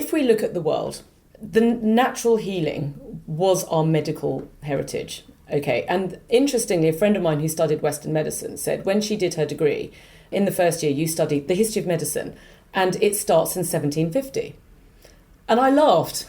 if we look at the world, the natural healing was our medical heritage. Okay, and interestingly, a friend of mine who studied Western medicine said when she did her degree, in the first year you studied the history of medicine, and it starts in 1750. And I laughed.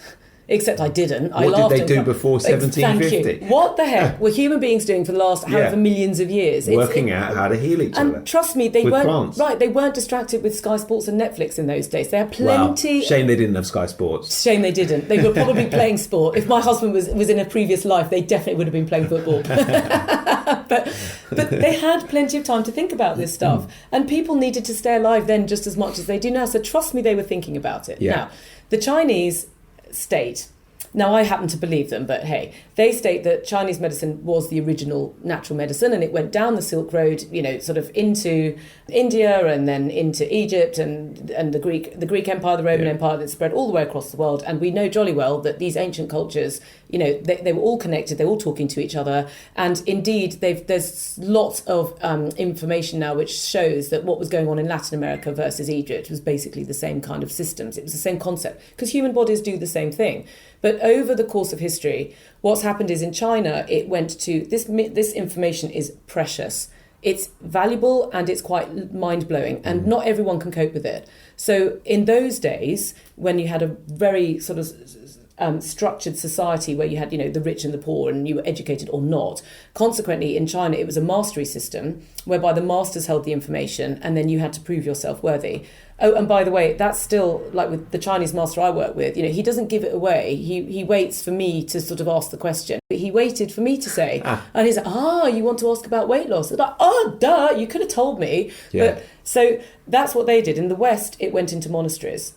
Except I didn't. What did they do before 1750? Thank you. What the heck were human beings doing for the last however millions of years? Working out how to heal each other. And trust me, they weren't plants. Right. They weren't distracted with Sky Sports and Netflix in those days. They had plenty. Wow. Shame they didn't have Sky Sports. Shame they didn't. They were probably playing sport. If my husband was in a previous life, they definitely would have been playing football. but they had plenty of time to think about this stuff, and people needed to stay alive then just as much as they do now. So trust me, they were thinking about it. Yeah. Now, the Chinese state. Now, I happen to believe them, but hey, they state that Chinese medicine was the original natural medicine, and it went down the Silk Road, sort of into India and then into Egypt and the Greek Empire, the Roman Empire, that spread all the way across the world. And we know jolly well that these ancient cultures, they were all connected, they were all talking to each other. And indeed, there's lots of information now which shows that what was going on in Latin America versus Egypt was basically the same kind of systems. It was the same concept, because human bodies do the same thing. But over the course of history, what's happened is in China, it went to this information is precious. It's valuable and it's quite mind-blowing, and not everyone can cope with it. So in those days, when you had a very sort of structured society where you had, the rich and the poor, and you were educated or not. Consequently, in China, it was a mastery system whereby the masters held the information and then you had to prove yourself worthy. Oh, and by the way, that's still like with the Chinese master I work with, he doesn't give it away. He waits for me to sort of ask the question. He waited for me to say, and he's like, you want to ask about weight loss? It's like, duh, you could have told me. Yeah. But, so that's what they did. In the West, it went into monasteries.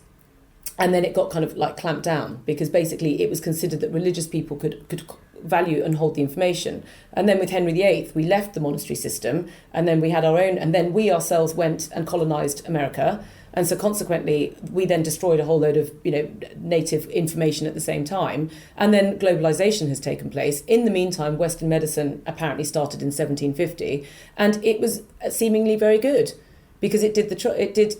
And then it got kind of like clamped down, because basically it was considered that religious people could value and hold the information. And then with Henry VIII, we left the monastery system, and then we had our own, and then we ourselves went and colonized America. And so consequently, we then destroyed a whole load of, native information at the same time. And then globalization has taken place. In the meantime, Western medicine apparently started in 1750, and it was seemingly very good. Because it did.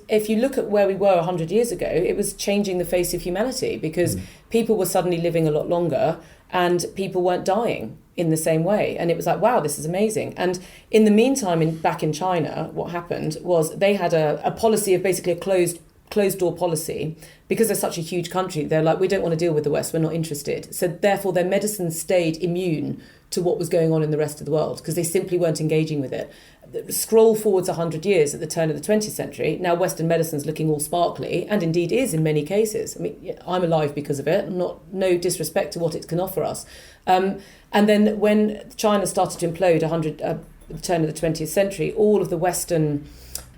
If you look at where we were 100 years ago, it was changing the face of humanity, because people were suddenly living a lot longer and people weren't dying in the same way. And it was like, wow, this is amazing. And in the meantime, back in China, what happened was they had a policy of basically a closed door policy. Because they're such a huge country, they're like, we don't want to deal with the West, we're not interested. So therefore, their medicine stayed immune to what was going on in the rest of the world, because they simply weren't engaging with it. Scroll forwards 100 years at the turn of the 20th century. Now Western medicine's looking all sparkly, and indeed is in many cases. I mean, I'm alive because of it. No disrespect to what it can offer us. And then when China started to implode at the turn of the 20th century, all of the Western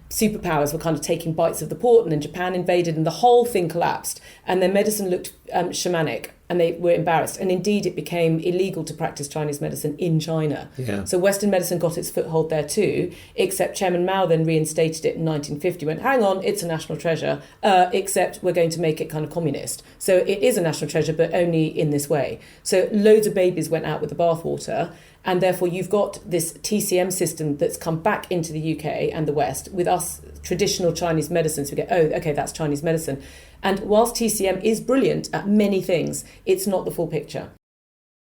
superpowers were kind of taking bites of the port, and then Japan invaded, and the whole thing collapsed, and their medicine looked shamanic, and they were embarrassed. And indeed, it became illegal to practice Chinese medicine in China. Yeah. So Western medicine got its foothold there too, except Chairman Mao then reinstated it in 1950, went, hang on, it's a national treasure, except we're going to make it kind of communist. So it is a national treasure, but only in this way. So loads of babies went out with the bathwater, and therefore you've got this TCM system that's come back into the UK and the West. With us traditional Chinese medicines, we go, oh, okay, that's Chinese medicine. And whilst TCM is brilliant at many things, it's not the full picture.